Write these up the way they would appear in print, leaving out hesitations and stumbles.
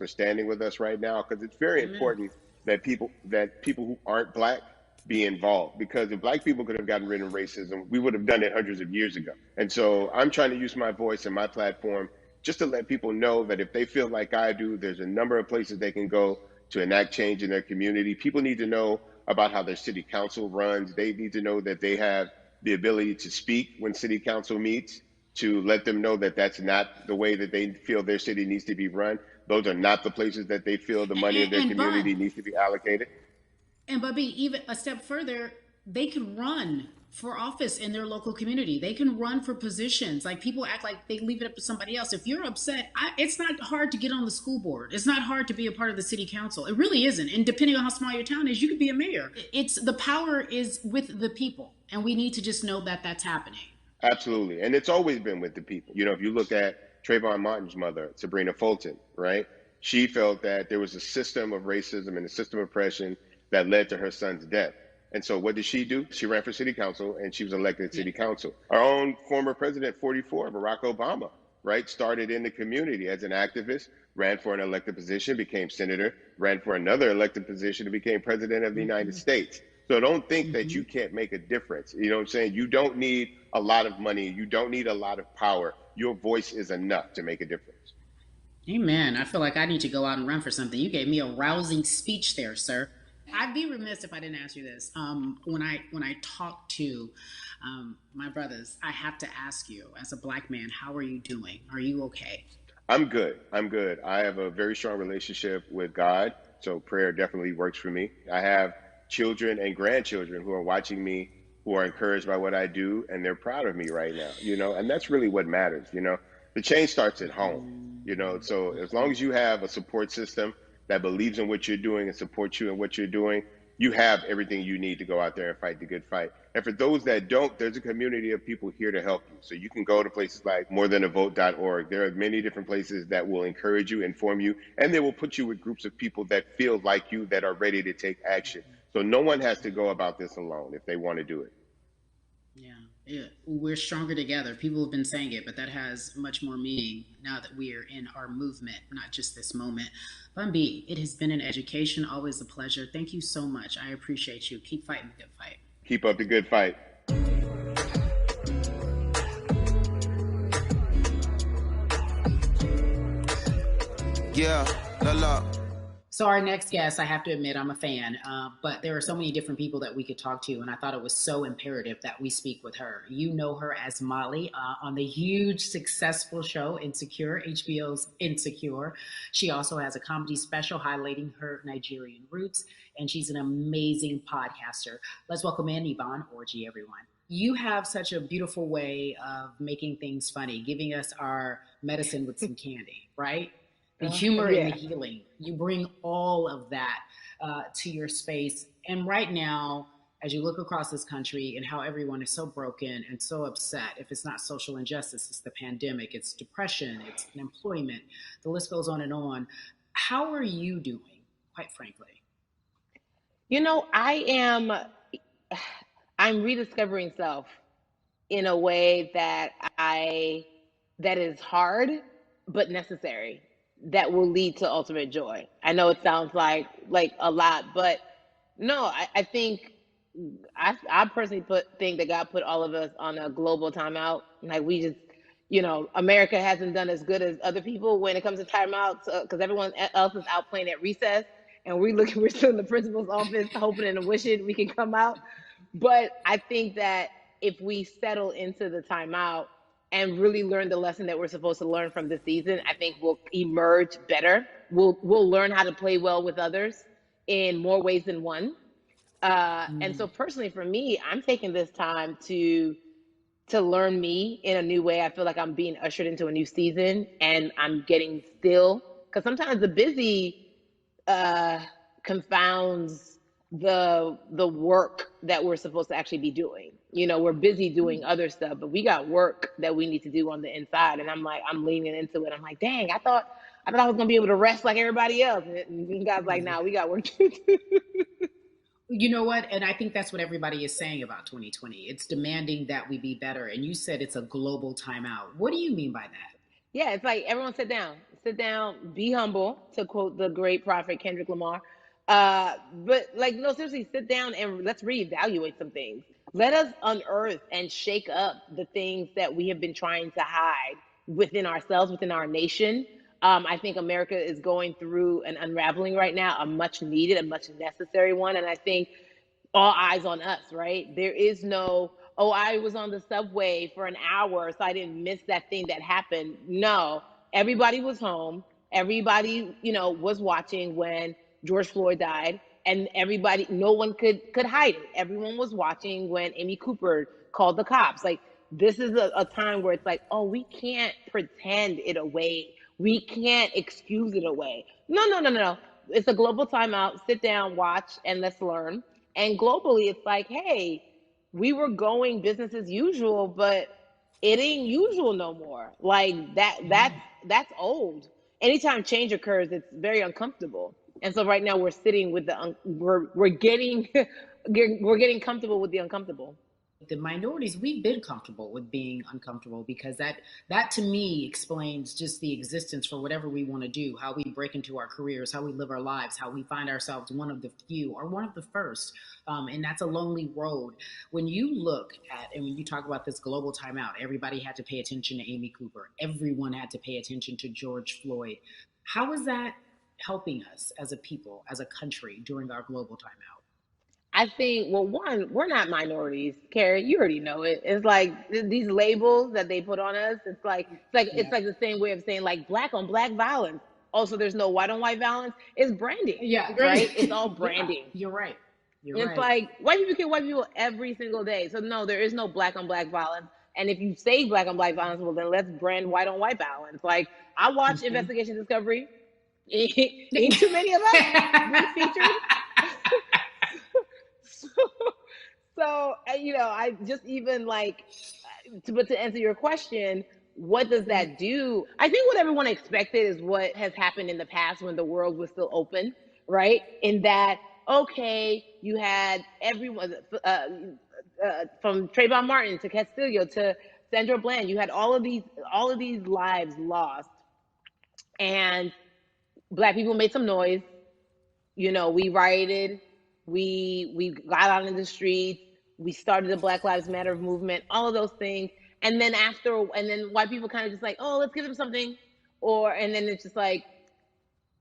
for standing with us right now, because it's very Amen. important that people who aren't black be involved. Because if black people could have gotten rid of racism, we would have done it hundreds of years ago. And so I'm trying to use my voice and my platform just to let people know that if they feel like I do, there's a number of places they can go to enact change in their community. People need to know about how their city council runs. They need to know that they have the ability to speak when city council meets, to let them know that that's not the way that they feel their city needs to be run. Those are not the places that they feel the money of their And community Bun, needs to be allocated. and Bubby, even a step further, they can run for office in their local community. They can run for positions. Like people act like they leave it up to somebody else. If you're upset, it's not hard to get on the school board. It's not hard to be a part of the city council. It really isn't. And depending on how small your town is, you could be a mayor. It's the power is with the people, and we need to just know that that's happening. Absolutely. And it's always been with the people. You know, if you look at Trayvon Martin's mother, Sabrina Fulton, right? She felt that there was a system of racism and a system of oppression that led to her son's death. And so what did she do? She ran for city council and she was elected to Yeah. city council. Our own former president, 44, Barack Obama, right? Started in the community as an activist, ran for an elected position, became senator, ran for another elected position and became president of the United Mm-hmm. States. So don't think that Mm-hmm. you can't make a difference. You know what I'm saying? You don't need a lot of money. You don't need a lot of power. Your voice is enough to make a difference. Amen. I feel like I need to go out and run for something. You gave me a rousing speech there, sir. I'd be remiss if I didn't ask you this. When I talk to my brothers, I have to ask you, as a black man, how are you doing? Are you okay? I'm good. I'm good. I have a very strong relationship with God, so prayer definitely works for me. I have children and grandchildren who are watching me, who are encouraged by what I do, and they're proud of me right now, and that's really what matters, The change starts at home, so as long as you have a support system that believes in what you're doing and supports you in what you're doing, you have everything you need to go out there and fight the good fight. And for those that don't, there's a community of people here to help you. So you can go to places like morethanavote.org. There are many different places that will encourage you, inform you, and they will put you with groups of people that feel like you, that are ready to take action. So no one has to go about this alone if they want to do it. Yeah, yeah. We're stronger together. People have been saying it, but that has much more meaning now that we are in our movement, not just this moment. Bumby, it has been an education, always a pleasure. Thank you so much. I appreciate you. Keep fighting the good fight. Keep up the good fight. Yeah, la la. So our next guest, I have to admit, I'm a fan, but there are so many different people that we could talk to, and I thought it was so imperative that we speak with her. You know her as Molly on the huge, successful show Insecure, HBO's Insecure. She also has a comedy special highlighting her Nigerian roots, and she's an amazing podcaster. Let's welcome in Yvonne Orji, everyone. You have such a beautiful way of making things funny, giving us our medicine with some candy, right? The humor and the healing. You bring all of that to your space. And right now, as you look across this country and how everyone is so broken and so upset, if it's not social injustice, it's the pandemic, it's depression, it's unemployment, the list goes on and on. How are you doing, quite frankly? I'm rediscovering self in a way that is hard but necessary, that will lead to ultimate joy. I know it sounds like a lot, but no, I think I personally think that God put all of us on a global timeout. Like we just, America hasn't done as good as other people when it comes to timeouts, because everyone else is out playing at recess, and we're still in the principal's office hoping and wishing we can come out. But I think that if we settle into the timeout and really learn the lesson that we're supposed to learn from this season, I think we'll emerge better. We'll learn how to play well with others in more ways than one. And so personally for me, I'm taking this time to learn me in a new way. I feel like I'm being ushered into a new season, and I'm getting still, because sometimes the busy confounds the work that we're supposed to actually be doing. We're busy doing other stuff, but we got work that we need to do on the inside. And I'm leaning into it. I'm like, dang, I thought I was gonna be able to rest like everybody else. And God's like, nah, we got work to do. You know what? And I think that's what everybody is saying about 2020. It's demanding that we be better. And you said it's a global timeout. What do you mean by that? Yeah, it's like everyone sit down, be humble, to quote the great prophet Kendrick Lamar. But like, no, seriously, sit down and let's reevaluate some things. Let us unearth and shake up the things that we have been trying to hide within ourselves, within our nation. I think America is going through an unraveling right now, a much needed, a much necessary one. And I think all eyes on us, right? There is no, oh, I was on the subway for an hour, so I didn't miss that thing that happened. No, everybody was home. Everybody, was watching when George Floyd died, and everybody, no one could hide it. Everyone was watching when Amy Cooper called the cops. Like, this is a time where it's like, oh, we can't pretend it away. We can't excuse it away. No, no, no, no, no. It's a global timeout. Sit down, watch, and let's learn. And globally, it's like, hey, we were going business as usual, but it ain't usual no more. Like that's old. Anytime change occurs, it's very uncomfortable. And so right now we're sitting with we're getting we're getting comfortable with the uncomfortable. The minorities, we've been comfortable with being uncomfortable, because that to me explains just the existence for whatever we want to do, how we break into our careers, how we live our lives, how we find ourselves one of the few or one of the first. And that's a lonely road. When you look at, and when you talk about this global timeout, everybody had to pay attention to Amy Cooper, everyone had to pay attention to George Floyd. How is that helping us as a people, as a country, during our global timeout? I think, well, one, we're not minorities, Carrie. You already know it. It's like these labels that they put on us. It's Yeah. like the same way of saying like black on black violence. Also, there's no white on white violence. It's branding, Yeah, right? It's right. all Yeah, branding. you're right. You're It's right. like white people kill white people every single day. So no, there is no black on black violence. And if you say black on black violence, well then let's brand white on white violence. Like, I watch Mhm. Investigation Discovery. Ain't too many of us being featured. So, I just even like, but to answer your question, what does that do? I think what everyone expected is what has happened in the past when the world was still open, right? In that, okay, you had everyone, from Trayvon Martin to Castillo to Sandra Bland, you had all of these lives lost, and black people made some noise. We rioted, we got out in the streets, we started the Black Lives Matter movement, all of those things. And then white people kind of just like, oh, let's give them something. And then it's just like,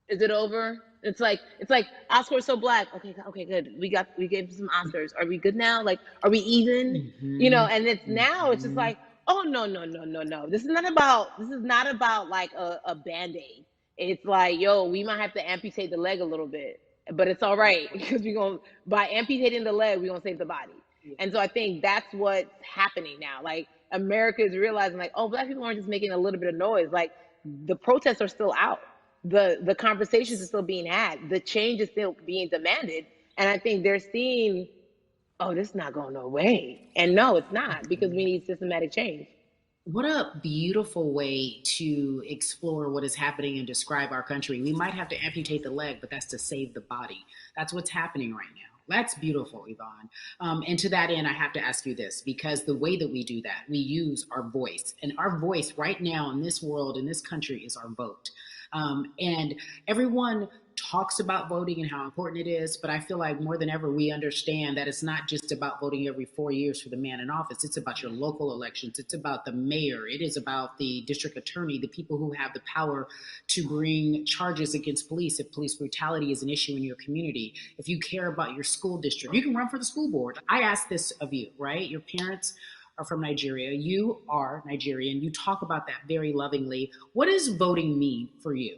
is it over? It's like Oscars so black. Okay, okay, good. We gave some Oscars. Are we good now? Like, are we even? Hmm. And it's now it's just Hmm. like, oh, no, no, no, no, no. This is not about like a band-aid. It's like, yo, we might have to amputate the leg a little bit, but it's all right because we're gonna by amputating the leg, we're gonna save the body. Yeah. And so I think that's what's happening now. Like, America is realizing like, oh, black people aren't just making a little bit of noise. Like, the protests are still out. The conversations are still being had. The change is still being demanded. And I think they're seeing, oh, this is not going no way. And no, it's not, because we need systematic change. What a beautiful way to explore what is happening and describe our country. We might have to amputate the leg, but that's to save the body. That's what's happening right now. That's beautiful, Yvonne. And to that end, I have to ask you this, because the way that we do that, we use our voice. And our voice right now in this world, in this country, is our vote. And everyone talks about voting and how important it is, but I feel like more than ever we understand that it's not just about voting every 4 years for the man in office. It's about your local elections. It's about the mayor. It is about the district attorney, the people who have the power to bring charges against police if police brutality is an issue in your community. If you care about your school district, you can run for the school board. I ask this of you, right? Your parents are from Nigeria. You are Nigerian. You talk about that very lovingly. What does voting mean for you?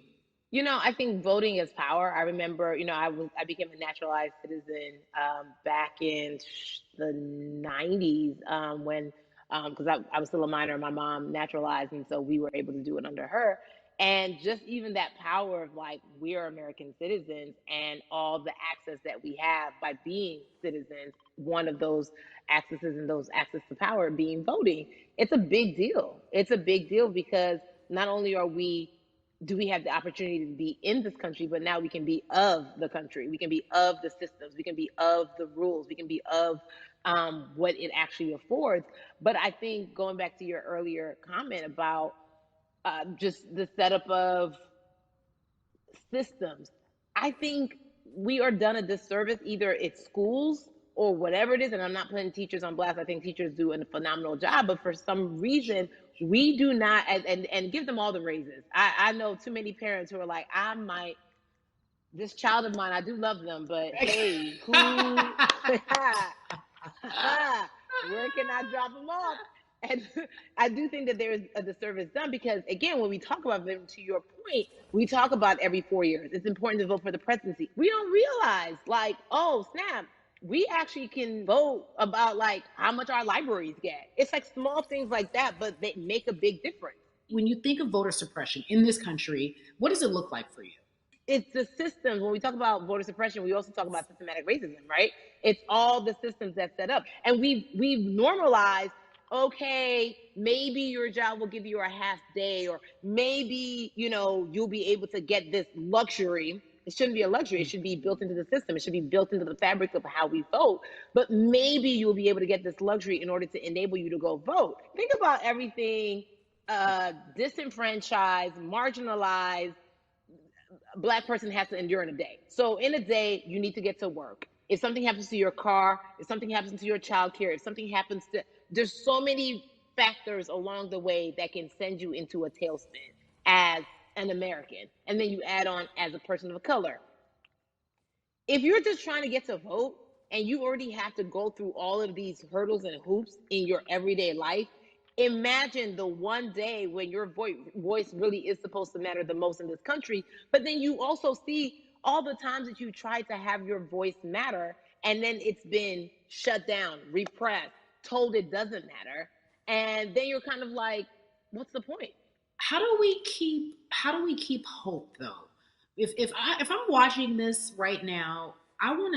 I think voting is power. I remember, I became a naturalized citizen back in the '90s, when because I was still a minor. My mom naturalized, and so we were able to do it under her. And just even that power of like, we're American citizens, and all the access that we have by being citizens. One of those accesses and those access to power being voting. It's a big deal. It's a big deal because not only do we have the opportunity to be in this country, but now we can be of the country. We can be of the systems. We can be of the rules. We can be of what it actually affords. But I think, going back to your earlier comment about just the setup of systems. I think we are done a disservice, either it's schools or whatever it is. And I'm not putting teachers on blast. I think teachers do a phenomenal job, but for some reason, we do not, and give them all the raises. I know too many parents who are like, this child of mine, I do love them, but hey, who, where can I drop them off? And I do think that there is a disservice done because, again, when we talk about them, to your point, we talk about every 4 years. It's important to vote for the presidency. We don't realize, like, oh, snap, we actually can vote about, like, how much our libraries get. It's like small things like that, but they make a big difference. When you think of voter suppression in this country, what does it look like for you? It's the systems. When we talk about voter suppression, we also talk about systematic racism, right? It's all the systems that set up. And we've normalized, okay, maybe your job will give you a half day, or maybe, you'll be able to get this luxury. It shouldn't be a luxury. It should be built into the system. It should be built into the fabric of how we vote. But maybe you'll be able to get this luxury in order to enable you to go vote. Think about everything disenfranchised, marginalized Black person has to endure in a day. So in a day, you need to get to work. If something happens to your car, if something happens to your child care, if something happens to, there's so many factors along the way that can send you into a tailspin as an American. And then you add on as a person of color. If you're just trying to get to vote and you already have to go through all of these hurdles and hoops in your everyday life, imagine the one day when your voice really is supposed to matter the most in this country. But then you also see all the times that you tried to have your voice matter, and then it's been shut down, repressed, told it doesn't matter. And then you're kind of like, what's the point? How do we keep hope though? If I'm watching this right now, how do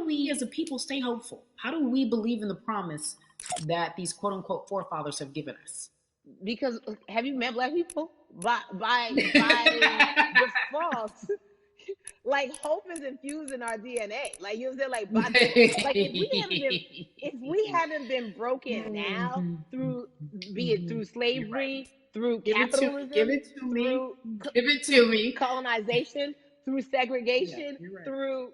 we as a people stay hopeful? How do we believe in the promise that these quote unquote forefathers have given us? Because have you met Black people? By default, like hope is infused in our DNA. Like, you know what I'm saying? Like, like if we haven't been broken now through, be it through slavery, through capitalism, give it to me, colonization, through segregation, right. through,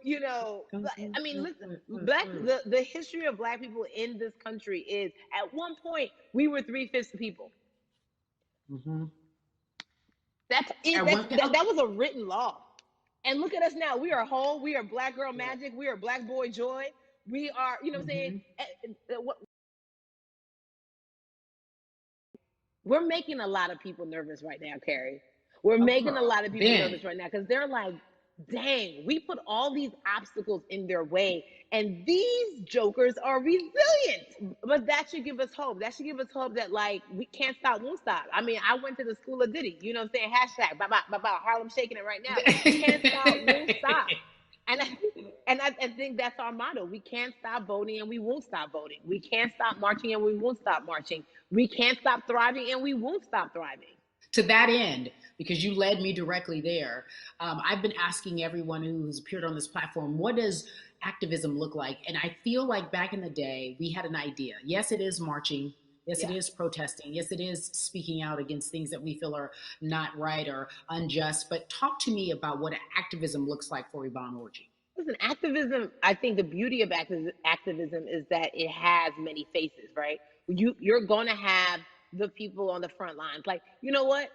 I mean, listen, the history of Black people in this country is, at one point, we were 3/5 the people. Mm-hmm. That's it. That was a written law. And look at us now. We are whole. We are Black girl magic. We are Black boy joy. We are, you know what I'm saying? We're making a lot of people nervous right now, Carrie. We're making a lot of people nervous right now because they're like, dang, we put all these obstacles in their way, and these jokers are resilient. But that should give us hope. That should give us hope that, like, we can't stop, won't stop. I mean, I went to the school of Diddy, you know what I'm saying? Hashtag, Harlem shaking it right now. Can't stop, won't stop. And I think that's our motto. We can't stop voting and we won't stop voting. We can't stop marching and we won't stop marching. We can't stop thriving and we won't stop thriving. To that end, because you led me directly there, I've been asking everyone who's appeared on this platform, what does activism look like? And I feel like back in the day, we had an idea. Yes, it is marching. Yes, it is protesting. Yes, it is speaking out against things that we feel are not right or unjust. But talk to me about what activism looks like for Yvonne Orji. Listen, activism, I think the beauty of activism is that it has many faces, right? You're going to have the people on the front lines. Like, you know what?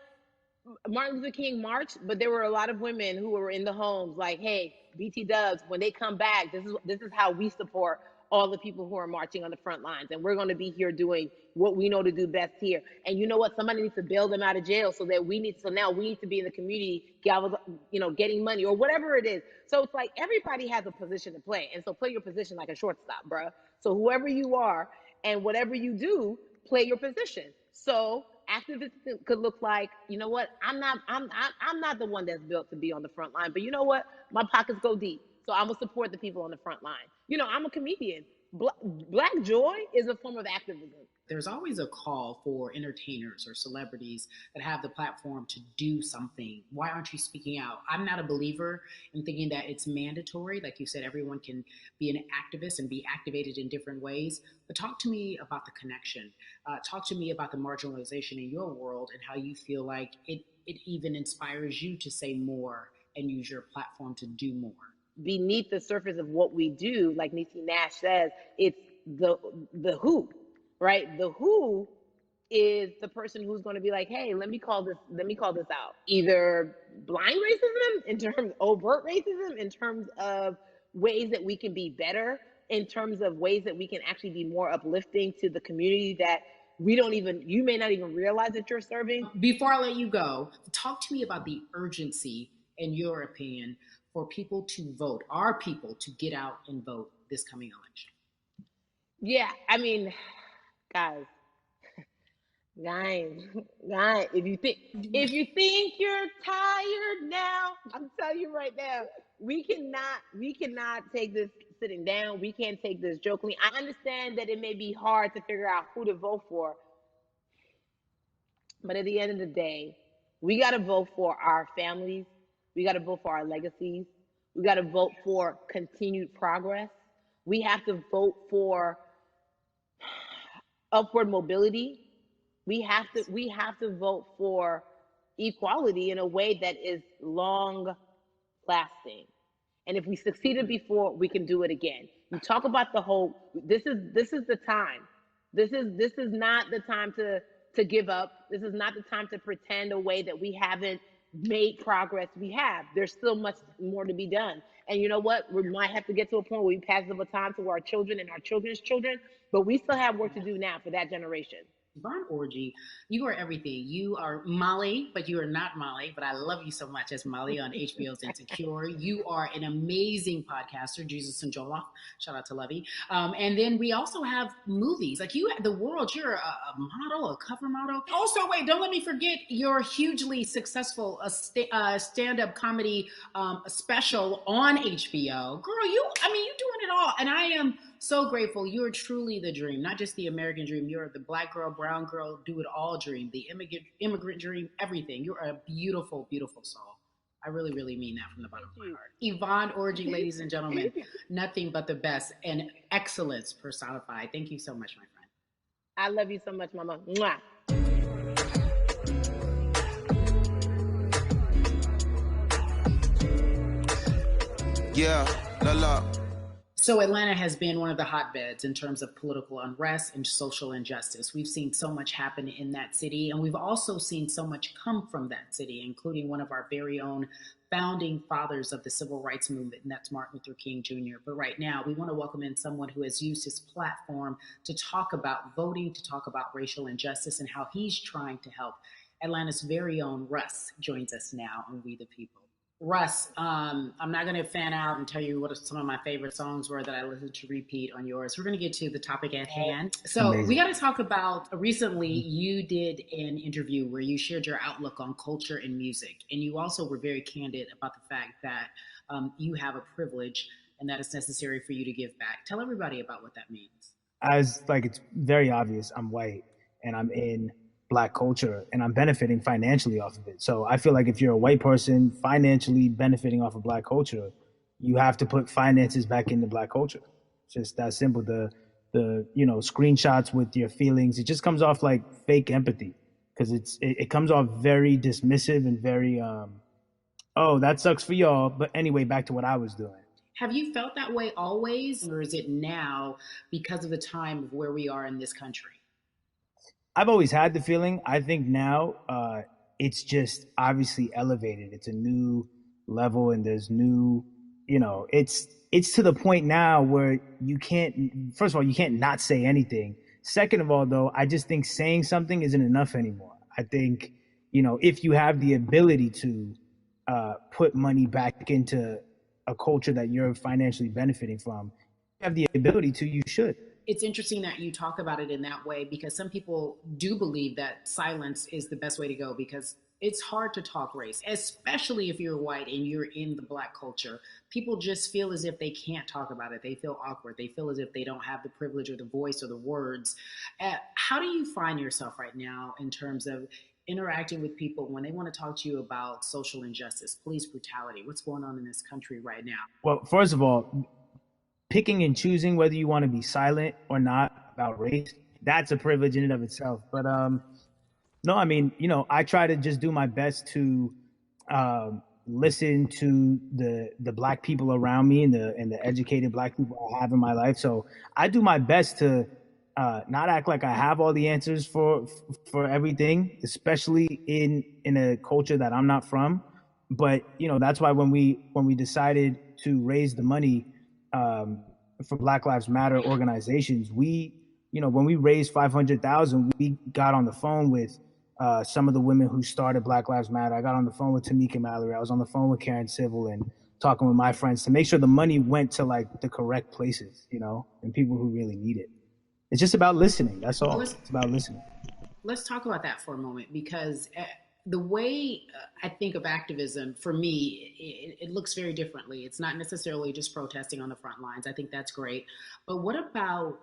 Martin Luther King marched, but there were a lot of women who were in the homes like, hey, BT Dubs, when they come back, this is how we support all the people who are marching on the front lines. And we're going to be here doing what we know to do best here. And you know what? Somebody needs to bail them out of jail so now we need to be in the community, getting money or whatever it is. So it's like everybody has a position to play. And so play your position like a shortstop, bruh. So whoever you are and whatever you do, play your position. So activism could look like, you know what? I'm not the one that's built to be on the front line, but you know what? My pockets go deep. So I'm gonna support the people on the front line. I'm a comedian. Black joy is a form of activism. There's always a call for entertainers or celebrities that have the platform to do something. Why aren't you speaking out? I'm not a believer in thinking that it's mandatory. Like you said, everyone can be an activist and be activated in different ways. But talk to me about the connection. Talk to me about the marginalization in your world and how you feel like it even inspires you to say more and use your platform to do more. Beneath the surface of what we do, like Niecy Nash says, it's the who, right? The who is the person who's going to be like, hey, let me call this out. Either blind racism, in terms of overt racism, in terms of ways that we can be better, in terms of ways that we can actually be more uplifting to the community that you may not even realize that you're serving. Before I let you go, talk to me about the urgency, in your opinion, for people to vote, our people to get out and vote this coming election. Yeah, I mean, guys, if you think you're tired now, I'm telling you right now, we cannot take this sitting down. We can't take this jokingly. I understand that it may be hard to figure out who to vote for, but at the end of the day, we got to vote for our families. We got to vote for our legacies. We got to vote for continued progress. We have to vote for upward mobility. We have to vote for equality in a way that is long lasting. And if we succeeded before, we can do it again. You talk about the whole, this is the time. This is not the time to give up. This is not the time to pretend a way that we haven't made progress. We have. There's still much more to be done. And you know what? We might have to get to a point where we pass the baton to our children and our children's children, but we still have work to do now for that generation. Yvonne Orji, you are everything. You are Molly, but you are not Molly, but I love you so much as Molly on HBO's Insecure. You are an amazing podcaster, Jesus and Joloff. Shout out to Lovey. And then we also have movies. Like you, The World, you're a model, a cover model. Also, wait, don't let me forget your hugely successful stand-up comedy special on HBO. Girl, you're doing it all. And I am so grateful. You are truly the dream, not just the American dream. You're the Black girl, brown girl, do it all dream, the immigrant dream, everything. You're a beautiful, beautiful soul. I really, really mean that from the bottom of my heart. Yvonne Orji, ladies and gentlemen, nothing but the best and excellence personified. Thank you so much, my friend. I love you so much, Mama. Mwah. Yeah, la la. So Atlanta has been one of the hotbeds in terms of political unrest and social injustice. We've seen so much happen in that city, and we've also seen so much come from that city, including one of our very own founding fathers of the civil rights movement, and that's Martin Luther King Jr. But right now, we want to welcome in someone who has used his platform to talk about voting, to talk about racial injustice, and how he's trying to help. Atlanta's very own Russ joins us now on We the People. Russ, I'm not going to fan out and tell you what some of my favorite songs were that I listened to repeat on yours. We're going to get to the topic at hand. So amazing. We got to talk about, recently you did an interview where you shared your outlook on culture and music. And you also were very candid about the fact that you have a privilege and that it's necessary for you to give back. Tell everybody about what that means. It's very obvious. I'm white and I'm in Black culture and I'm benefiting financially off of it. So I feel like if you're a white person financially benefiting off of Black culture, you have to put finances back into Black culture. It's just that simple. The screenshots with your feelings, it just comes off like fake empathy because it comes off very dismissive and very oh, that sucks for y'all, but anyway, back to what I was doing. Have you felt that way always, or is it now because of the time of where we are in this country? I've always had the feeling. I think now it's just obviously elevated. It's a new level and there's new, it's to the point now where you can't, first of all, you can't not say anything. Second of all, though, I just think saying something isn't enough anymore. I think, if you have the ability to put money back into a culture that you're financially benefiting from, you have the ability to, you should. It's interesting that you talk about it in that way because some people do believe that silence is the best way to go because it's hard to talk race, especially if you're white and you're in the Black culture. People just feel as if they can't talk about it. They feel awkward. They feel as if they don't have the privilege or the voice or the words. How do you find yourself right now in terms of interacting with people when they want to talk to you about social injustice, police brutality, what's going on in this country right now? Well, first of all, picking and choosing whether you want to be silent or not about race, that's a privilege in and of itself. But no, I mean, I try to just do my best to listen to the Black people around me and the educated Black people I have in my life. So I do my best to not act like I have all the answers for everything, especially in a culture that I'm not from. But that's why when we decided to raise the money for Black Lives Matter organizations, when we raised 500,000, we got on the phone with some of the women who started Black Lives Matter. I got on the phone with Tamika Mallory. I was on the phone with Karen Civil and talking with my friends to make sure the money went to like the correct places, and people who really need it. It's just about listening. That's all. It's about listening. Let's talk about that for a moment, because the way I think of activism, for me, it looks very differently. It's not necessarily just protesting on the front lines. I think that's great. But what about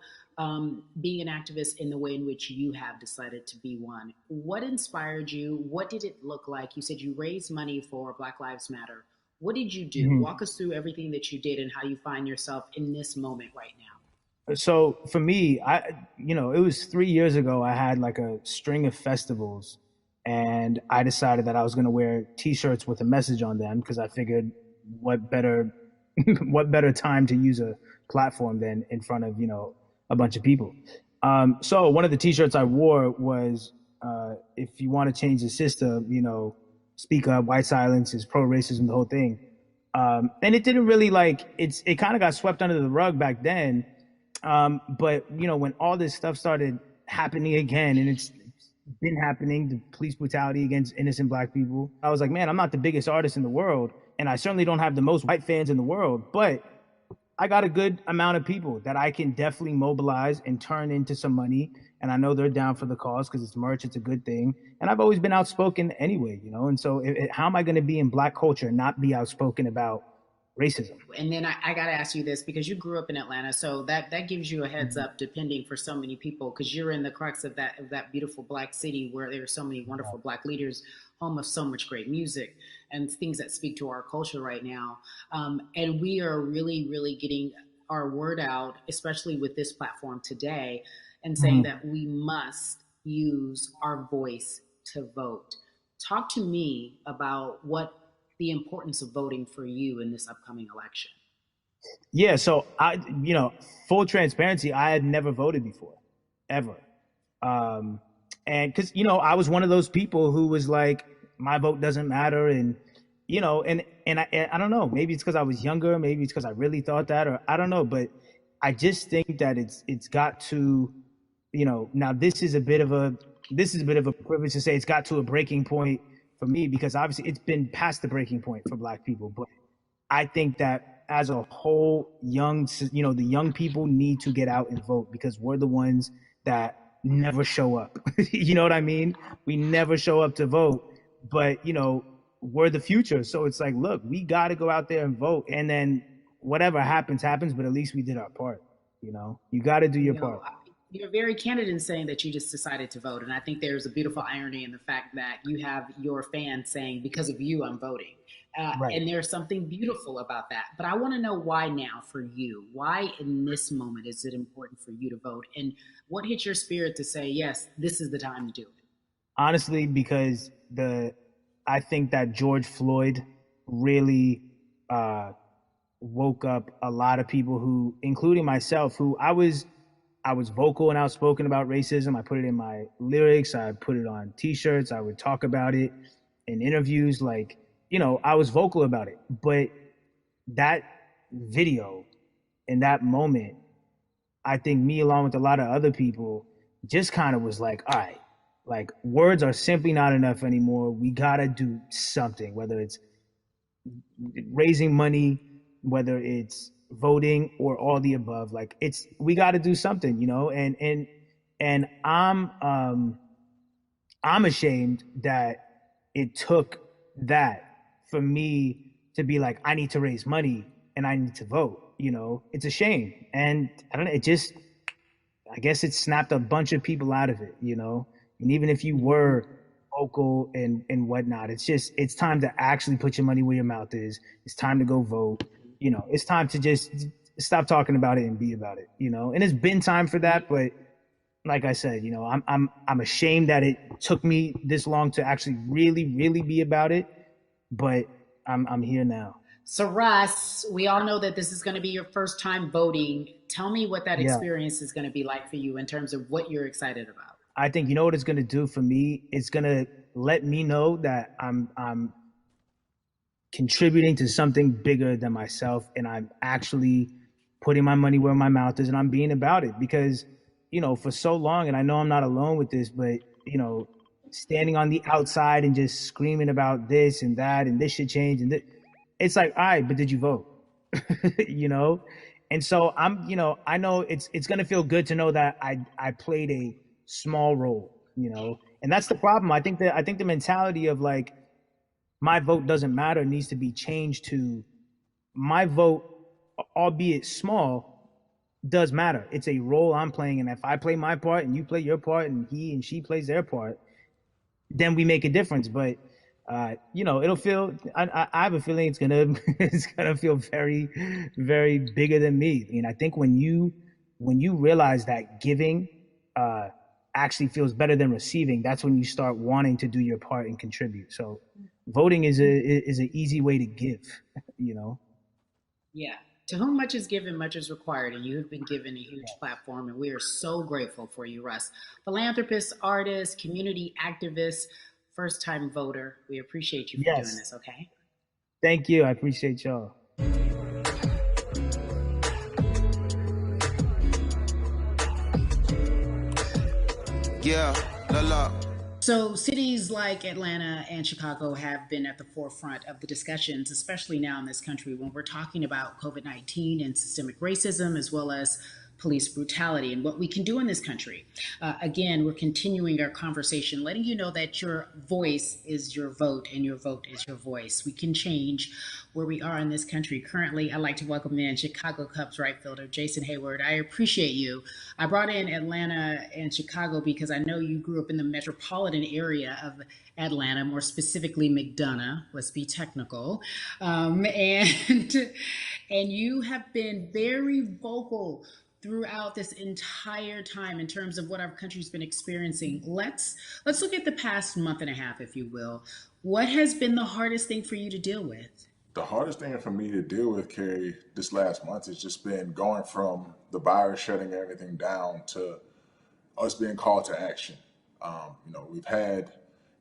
being an activist in the way in which you have decided to be one? What inspired you? What did it look like? You said you raised money for Black Lives Matter. What did you do? Walk us through everything that you did and how you find yourself in this moment right now. So for me, it was 3 years ago. I had like a string of festivals, and I decided that I was going to wear T-shirts with a message on them because I figured, what better, what better time to use a platform than in front of a bunch of people. So one of the T-shirts I wore was, "If you want to change the system, speak up. White silence is pro-racism." The whole thing, and it didn't really it kind of got swept under the rug back then. But when all this stuff started happening again, and it's been happening, the police brutality against innocent Black people, I was like, man, I'm not the biggest artist in the world, and I certainly don't have the most white fans in the world, but I got a good amount of people that I can definitely mobilize and turn into some money. And I know they're down for the cause because it's merch, it's a good thing. And I've always been outspoken anyway, and so how am I going to be in Black culture and not be outspoken about racism? And then I got to ask you this, because you grew up in Atlanta, so that gives you a heads up, depending for so many people, because you're in the crux of that beautiful Black city where there are so many wonderful Black leaders, home of so much great music and things that speak to our culture right now. And we are really, really getting our word out, especially with this platform today, and saying that we must use our voice to vote. Talk to me about what the importance of voting for you in this upcoming election. Yeah, so full transparency, I had never voted before, ever. And because, I was one of those people who was like, my vote doesn't matter. And, I don't know, maybe it's because I was younger, maybe it's because I really thought that, or I don't know, but I just think that it's got to, now this is a bit of a privilege to say it's got to a breaking point for me, because obviously it's been past the breaking point for Black people. But I think that as a whole, the young people need to get out and vote, because we're the ones that never show up. You know what I mean? We never show up to vote, but we're the future. So it's like, look, we got to go out there and vote, and then whatever happens, but at least we did our part. You got to do your part. You're very candid in saying that you just decided to vote. And I think there's a beautiful irony in the fact that you have your fans saying, because of you, I'm voting. Right. And there's something beautiful about that. But I want to know why now for you. Why in this moment is it important for you to vote? And what hit your spirit to say, yes, this is the time to do it? Honestly, because I think that George Floyd really woke up a lot of people who, including myself, who I was vocal and outspoken about racism. I put it in my lyrics. I put it on T-shirts. I would talk about it in interviews. I was vocal about it. But that video in that moment, I think me, along with a lot of other people, just kind of was like, all right, words are simply not enough anymore. We got to do something, whether it's raising money, whether it's voting, or all the above. We got to do something, and I'm ashamed that it took that for me to be like, I need to raise money and I need to vote. It's a shame. And I don't know, I guess it snapped a bunch of people out of it. And even if you were vocal and whatnot, it's time to actually put your money where your mouth is. It's time to go vote. It's time to just stop talking about it and be about it. And it's been time for that, but like I said, I'm ashamed that it took me this long to actually really, really be about it, but I'm here now. So, Russ, we all know that this is going to be your first time voting. Tell me what that Yeah. experience is going to be like for you in terms of what you're excited about. I think you know what it's going to do for me. It's going to let me know that I'm contributing to something bigger than myself, and I'm actually putting my money where my mouth is, and I'm being about it. Because for so long, and I know I'm not alone with this, but standing on the outside and just screaming about this and that and this should change, and it's like, all right, but did you vote? you know and so I know it's going to feel good to know that I played a small role. And that's the problem. I think the mentality of like, my vote doesn't matter needs to be changed to, my vote, albeit small, does matter. It's a role I'm playing, and if I play my part and you play your part and he and she plays their part, then we make a difference. But it'll feel. I have a feeling it's gonna it's gonna feel very, very bigger than me. I think when you realize that giving actually feels better than receiving, that's when you start wanting to do your part and contribute. So voting is an easy way to give. Yeah. To whom much is given, much is required, and you have been given a huge platform, and we are so grateful for you, Russ. Philanthropist, artist, community activist, first time voter. We appreciate you for doing this, okay? Thank you. I appreciate y'all. Yeah, la la. So, cities like Atlanta and Chicago have been at the forefront of the discussions, especially now in this country when we're talking about COVID-19 and systemic racism, as well as police brutality and what we can do in this country. Again, we're continuing our conversation, letting you know that your voice is your vote and your vote is your voice. We can change where we are in this country. Currently, I'd like to welcome in Chicago Cubs right fielder Jason Hayward. I appreciate you. I brought in Atlanta and Chicago because I know you grew up in the metropolitan area of Atlanta, more specifically McDonough, let's be technical. And you have been very vocal throughout this entire time in terms of what our country's been experiencing. Let's look at the past month and a half, if you will. What has been the hardest thing for you to deal with? The hardest thing for me to deal with, Carrie, this last month has just been going from the virus shutting everything down to us being called to action. We've had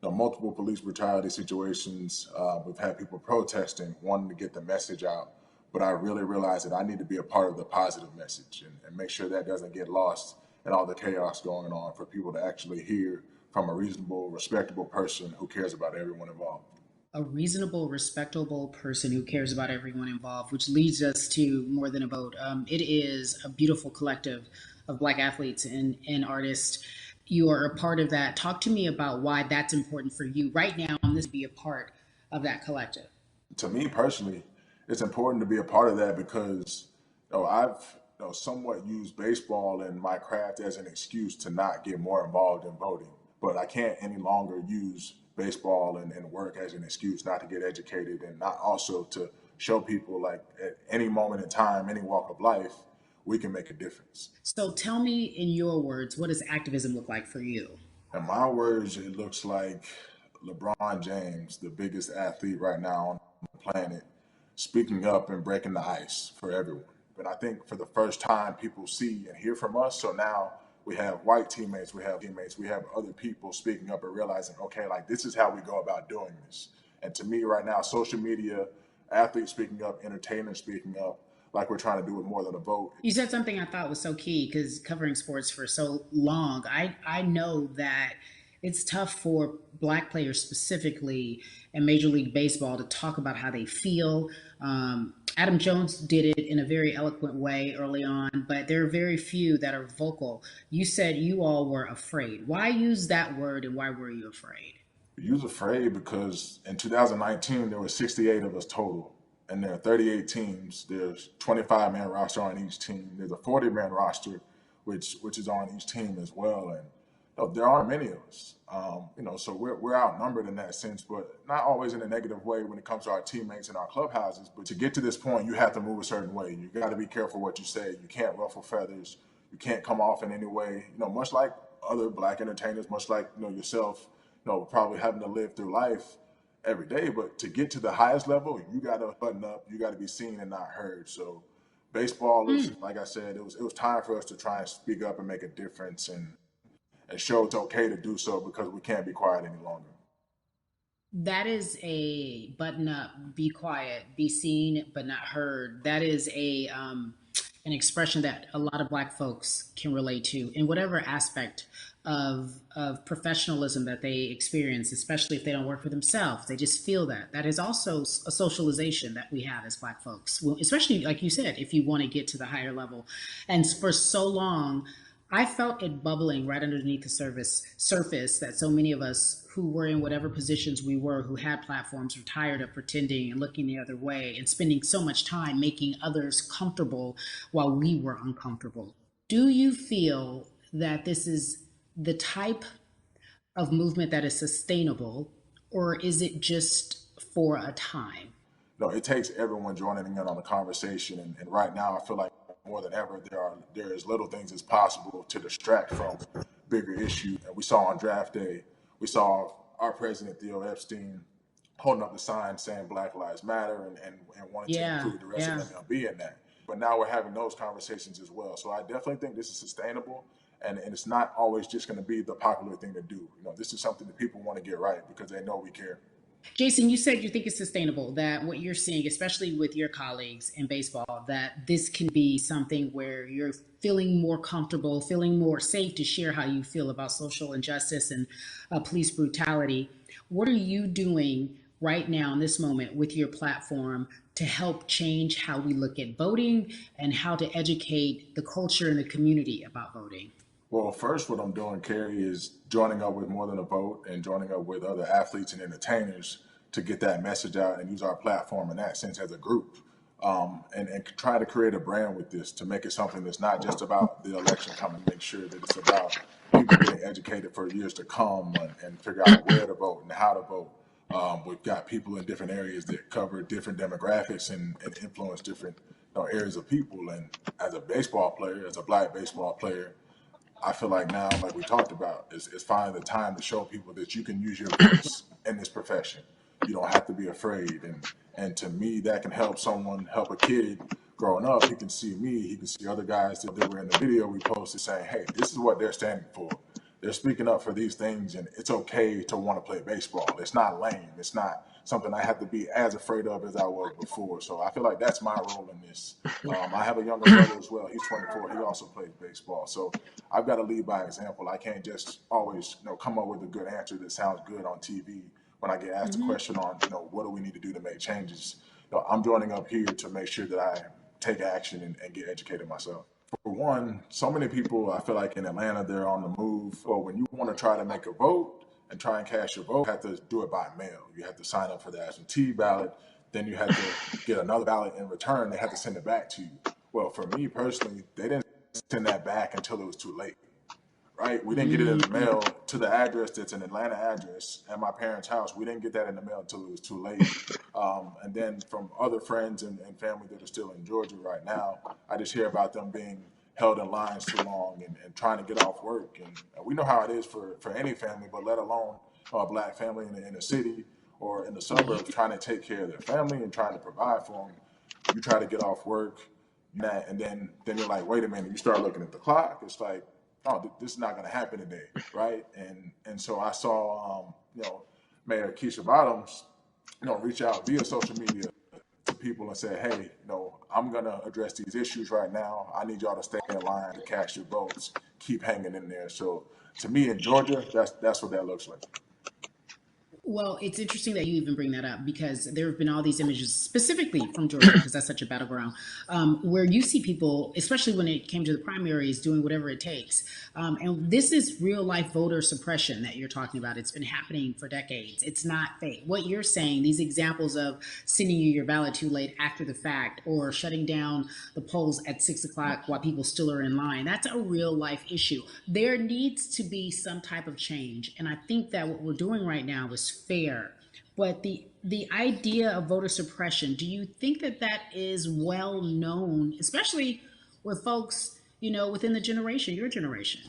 multiple police brutality situations. We've had people protesting, wanting to get the message out. But I really realized that I need to be a part of the positive message and make sure that doesn't get lost in all the chaos going on, for people to actually hear from a reasonable, respectable person who cares about everyone involved. A reasonable, respectable person who cares about everyone involved, which leads us to More Than a Vote. It is a beautiful collective of Black athletes and artists. You are a part of that. Talk to me about why that's important for you right now on this, be a part of that collective. To me personally, it's important to be a part of that because I've somewhat used baseball and my craft as an excuse to not get more involved in voting. But I can't any longer use baseball and work as an excuse not to get educated, and not also to show people, like, at any moment in time, any walk of life, we can make a difference. So tell me in your words, what does activism look like for you? In my words, it looks like LeBron James, the biggest athlete right now on the planet, speaking up and breaking the ice for everyone. But I think for the first time, people see and hear from us. So now we have white teammates, we have other people speaking up and realizing, okay, like, this is how we go about doing this. And to me right now, social media, athletes speaking up, entertainers speaking up, like we're trying to do with More Than a Vote. You said something I thought was so key, because covering sports for so long, I know that it's tough for Black players specifically in Major League Baseball to talk about how they feel. Adam Jones did it in a very eloquent way early on, but there are very few that are vocal. You said you all were afraid. Why use that word, and why were you afraid? You're afraid because in 2019 there were 68 of us total, and there are 38 teams. There's 25-man roster on each team. There's a 40-man roster, which is on each team as well. And there aren't many of us. So we're outnumbered in that sense, but not always in a negative way when it comes to our teammates and our clubhouses. But to get to this point, you have to move a certain way. You got to be careful what you say. You can't ruffle feathers. You can't come off in any way. Much like other black entertainers, much like yourself. Probably having to live through life every day. But to get to the highest level, you got to button up. You got to be seen and not heard. So baseball is, like I said, it was time for us to try and speak up and make a difference and show it's okay to do so because we can't be quiet any longer. That is a button up, be quiet, be seen but not heard. That is a an expression that a lot of Black folks can relate to in whatever aspect of professionalism that they experience, especially if they don't work for themselves. They just feel that. That is also a socialization that we have as Black folks, well, especially like you said, if you want to get to the higher level. And for so long, I felt it bubbling right underneath the surface that so many of us who were in whatever positions we were, who had platforms, were tired of pretending and looking the other way and spending so much time making others comfortable while we were uncomfortable. Do you feel that this is the type of movement that is sustainable, or is it just for a time? No, it takes everyone joining in on the conversation. And right now, I feel like more than ever, there is little things as possible to distract from bigger issues. And we saw on draft day, we saw our president, Theo Epstein, holding up the sign saying Black Lives Matter and wanting to include the rest of MLB in that. But now we're having those conversations as well. So I definitely think this is sustainable. And it's not always just going to be the popular thing to do. This is something that people want to get right because they know we care. Jason, you said you think it's sustainable, that what you're seeing, especially with your colleagues in baseball, that this can be something where you're feeling more comfortable, feeling more safe to share how you feel about social injustice and police brutality. What are you doing right now in this moment with your platform to help change how we look at voting and how to educate the culture and the community about voting? Well, first, what I'm doing, Carrie, is joining up with More Than a Vote and joining up with other athletes and entertainers to get that message out and use our platform in that sense as a group. And try to create a brand with this to make it something that's not just about the election coming, make sure that it's about people getting educated for years to come and figure out where to vote and how to vote. We've got people in different areas that cover different demographics and influence different areas of people. And as a baseball player, as a Black baseball player, I feel like now, like we talked about, is finding the time to show people that you can use your voice in this profession. You don't have to be afraid. And to me, that can help a kid growing up. He can see me, he can see other guys that were in the video we posted saying, hey, this is what they're standing for. They're speaking up for these things, and it's okay to want to play baseball. It's not lame. It's not something I have to be as afraid of as I was before. So I feel like that's my role in this. I have a younger brother as well. He's 24. He also plays baseball. So I've got to lead by example. I can't just always come up with a good answer that sounds good on TV when I get asked a question on what do we need to do to make changes. I'm joining up here to make sure that I take action and get educated myself. For one, so many people, I feel like in Atlanta, they're on the move. Well, when you want to try to make a vote and try and cast your vote, you have to do it by mail. You have to sign up for the absentee ballot. Then you have to get another ballot in return. They have to send it back to you. Well, for me personally, they didn't send that back until it was too late. Right? We didn't get it in the mail to the address that's an Atlanta address at my parents' house. We didn't get that in the mail until it was too late. And then from other friends and family that are still in Georgia right now, I just hear about them being held in lines too long and trying to get off work. And we know how it is for any family, but let alone a Black family in the city or in the suburbs trying to take care of their family and trying to provide for them. You try to get off work, and then you're like, wait a minute. You start looking at the clock. It's like, oh, this is not going to happen today, right? And so I saw, Mayor Keisha Bottoms, reach out via social media to people and say, hey, I'm going to address these issues right now. I need y'all to stay in line to cast your votes. Keep hanging in there. So to me in Georgia, that's what that looks like. Well, it's interesting that you even bring that up because there have been all these images, specifically from Georgia, because that's such a battleground, where you see people, especially when it came to the primaries, doing whatever it takes. And this is real life voter suppression that you're talking about. It's been happening for decades. It's not fake. What you're saying, these examples of sending you your ballot too late after the fact or shutting down the polls at 6 o'clock while people still are in line, that's a real life issue. There needs to be some type of change. And I think that what we're doing right now is fair. But the idea of voter suppression, do you think that that is well known, especially with folks, within the generation, your generation?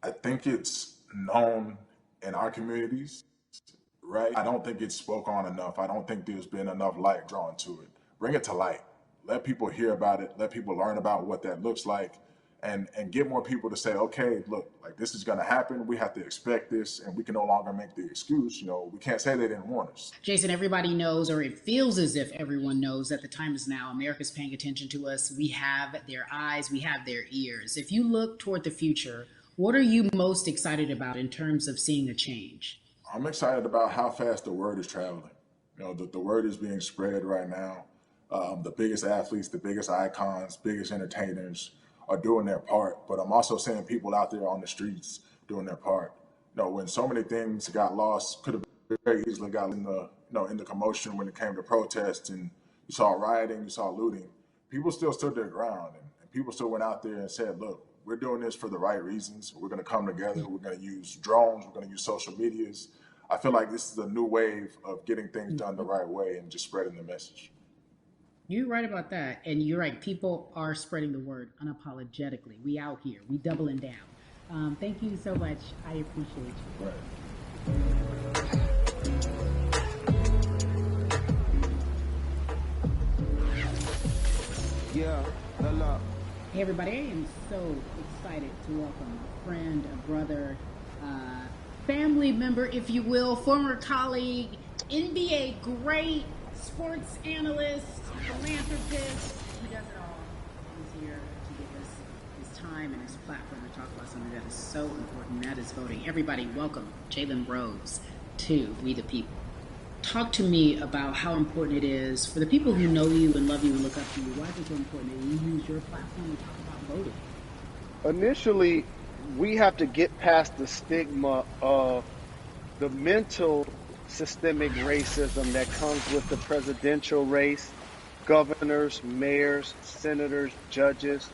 I think it's known in our communities, right? I don't think it's spoke on enough. I don't think there's been enough light drawn to it. Bring it to light. Let people hear about it. Let people learn about what that looks like, and get more people to say, okay, look, like this is going to happen. We have to expect this, and we can no longer make the excuse. We can't say they didn't warn us. Jason, everybody knows, or it feels as if everyone knows that the time is now. America's paying attention to us. We have their eyes, we have their ears. If you look toward the future, what are you most excited about in terms of seeing a change? I'm excited about how fast the word is traveling. The word is being spread right now. The biggest athletes, the biggest icons, biggest entertainers are doing their part. But I'm also seeing people out there on the streets doing their part. When so many things got lost, could have very easily got in the commotion when it came to protests, and you saw rioting, you saw looting. People still stood their ground, and people still went out there and said, "Look, we're doing this for the right reasons. We're going to come together. We're going to use drones. We're going to use social medias." I feel like this is a new wave of getting things done the right way and just spreading the message. You're right about that. And you're right. People are spreading the word unapologetically. We out here. We doubling down. Thank you so much. I appreciate you. Right. Yeah, la. Hey, everybody. I am so excited to welcome a friend, a brother, family member, if you will, former colleague, NBA great, sports analyst, philanthropist. He does it all. He's here to give us his time and his platform to talk about something that is so important, that is voting. Everybody, welcome Jalen Rose to We the People. Talk to me about how important it is for the people who know you and love you and look up to you. Why is it so important that you use your platform to talk about voting? Initially, we have to get past the stigma of the mental systemic racism that comes with the presidential race, governors, mayors, senators, judges,